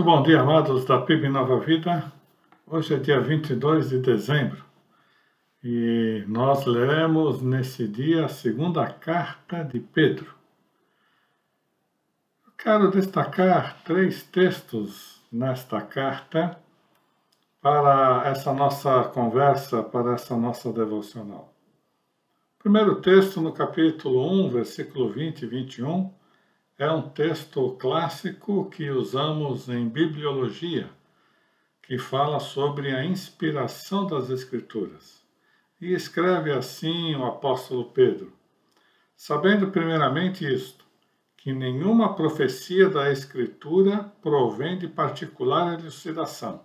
bom dia, amados da PIB Nova Vida. Hoje é dia 22 de dezembro e nós leremos nesse dia a segunda carta de Pedro. Eu quero destacar 3 textos nesta carta para essa nossa conversa, para essa nossa devocional. O primeiro texto, no capítulo 1, versículo 20 e 21, é um texto clássico que usamos em bibliologia, que fala sobre a inspiração das Escrituras. E escreve assim o apóstolo Pedro: sabendo primeiramente isto, que nenhuma profecia da Escritura provém de particular elucidação,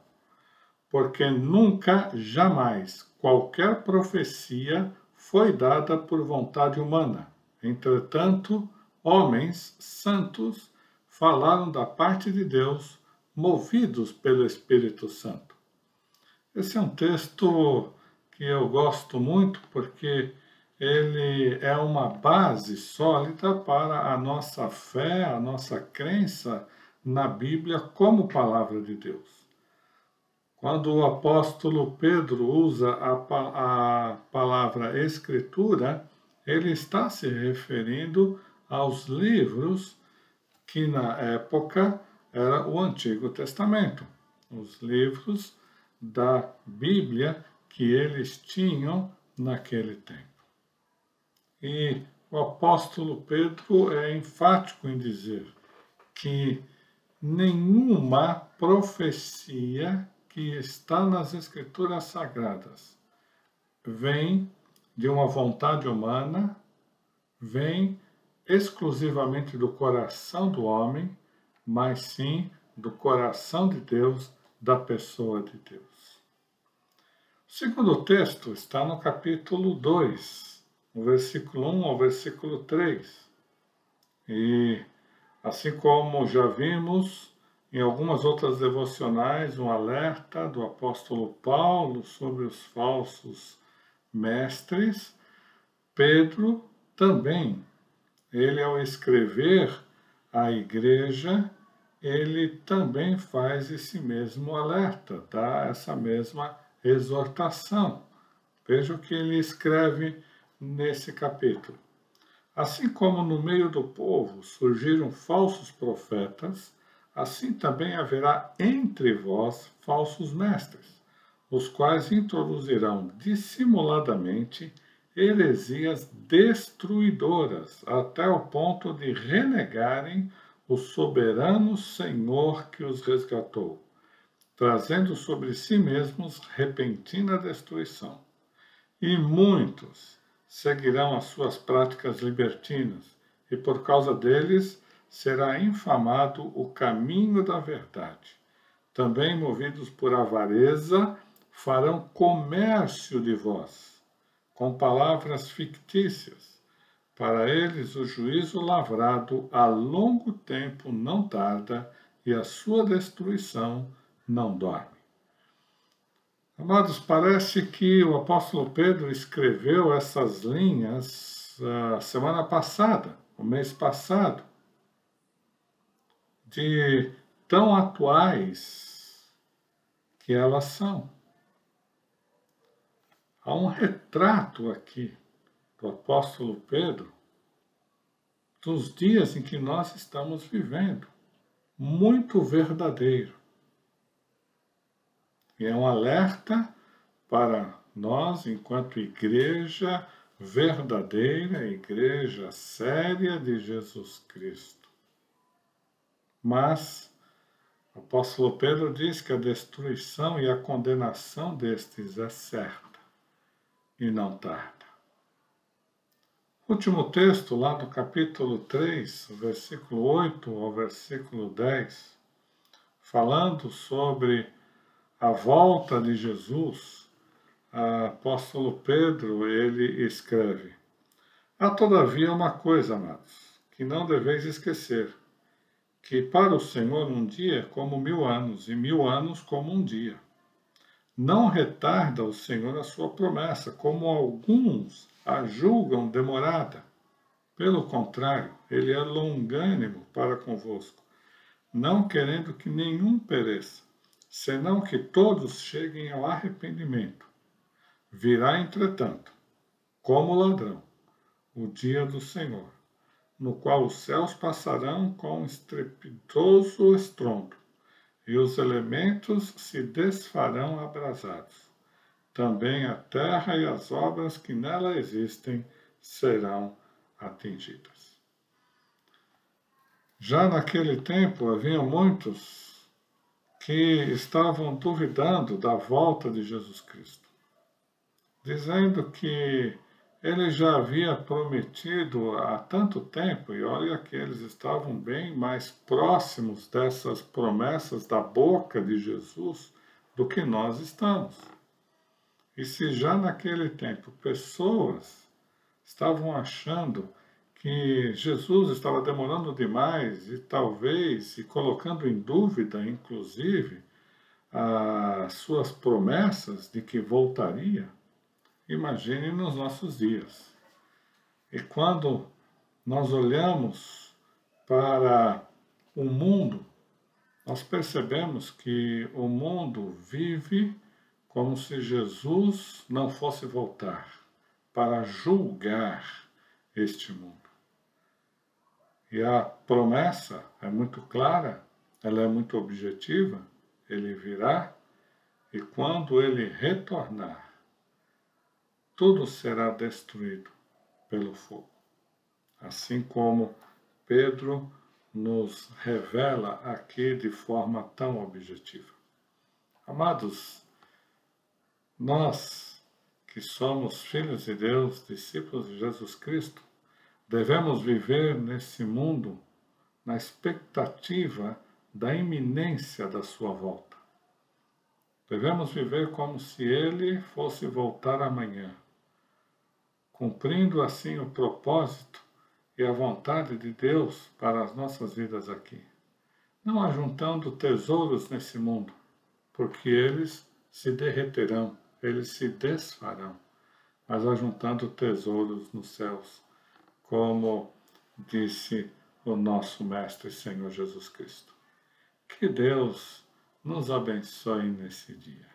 porque nunca, jamais, qualquer profecia foi dada por vontade humana. Entretanto, homens santos falaram da parte de Deus, movidos pelo Espírito Santo. Esse é um texto que eu gosto muito porque ele é uma base sólida para a nossa fé, a nossa crença na Bíblia como palavra de Deus. Quando o apóstolo Pedro usa a palavra Escritura, ele está se referindo aos livros que na época era o Antigo Testamento, os livros da Bíblia que eles tinham naquele tempo. E o apóstolo Pedro é enfático em dizer que nenhuma profecia que está nas Escrituras Sagradas vem de uma vontade humana, vem exclusivamente do coração do homem, mas sim do coração de Deus, da pessoa de Deus. O segundo texto está no capítulo 2, no versículo 1 ao versículo 3. E, assim como já vimos em algumas outras devocionais, um alerta do apóstolo Paulo sobre os falsos mestres, Pedro também, ele ao escrever à igreja, ele também faz esse mesmo alerta, dá essa mesma exortação. Veja o que ele escreve nesse capítulo. Assim como no meio do povo surgiram falsos profetas, assim também haverá entre vós falsos mestres, os quais introduzirão dissimuladamente heresias destruidoras, até o ponto de renegarem o soberano Senhor que os resgatou, trazendo sobre si mesmos repentina destruição. E muitos seguirão as suas práticas libertinas, e por causa deles será infamado o caminho da verdade. Também, movidos por avareza, farão comércio de vós, com palavras fictícias. Para eles o juízo lavrado a longo tempo não tarda, e a sua destruição não dorme. Amados, parece que o apóstolo Pedro escreveu essas linhas semana passada, o mês passado, de tão atuais que elas são. Há um retrato aqui do apóstolo Pedro dos dias em que nós estamos vivendo, muito verdadeiro. E é um alerta para nós, enquanto igreja verdadeira, igreja séria de Jesus Cristo. Mas o apóstolo Pedro diz que a destruição e a condenação destes é certa e não tarda. Último texto, lá do capítulo 3, versículo 8 ao versículo 10, falando sobre a volta de Jesus, o apóstolo Pedro, ele escreve: há todavia uma coisa, amados, que não deveis esquecer, que para o Senhor um dia é como 1000 anos, e 1000 anos como um dia. Não retarda o Senhor a sua promessa, como alguns a julgam demorada. Pelo contrário, ele é longânimo para convosco, não querendo que nenhum pereça, senão que todos cheguem ao arrependimento. Virá, entretanto, como ladrão, o dia do Senhor, no qual os céus passarão com estrepitoso estrondo, e os elementos se desfarão abrasados. Também a terra e as obras que nela existem serão atingidas. Já naquele tempo havia muitos que estavam duvidando da volta de Jesus Cristo, dizendo que ele já havia prometido há tanto tempo, e olha que eles estavam bem mais próximos dessas promessas da boca de Jesus do que nós estamos. E se já naquele tempo pessoas estavam achando que Jesus estava demorando demais e talvez e colocando em dúvida, inclusive, as suas promessas de que voltaria, imagine nos nossos dias. E quando nós olhamos para o mundo, nós percebemos que o mundo vive como se Jesus não fosse voltar para julgar este mundo. E a promessa é muito clara, ela é muito objetiva, ele virá e quando ele retornar, tudo será destruído pelo fogo. Assim como Pedro nos revela aqui de forma tão objetiva. Amados, nós que somos filhos de Deus, discípulos de Jesus Cristo, devemos viver nesse mundo na expectativa da iminência da sua volta. Devemos viver como se ele fosse voltar amanhã, cumprindo assim o propósito e a vontade de Deus para as nossas vidas aqui. Não ajuntando tesouros nesse mundo, porque eles se derreterão, eles se desfarão, mas ajuntando tesouros nos céus, como disse o nosso Mestre Senhor Jesus Cristo. Que Deus nos abençoe nesse dia.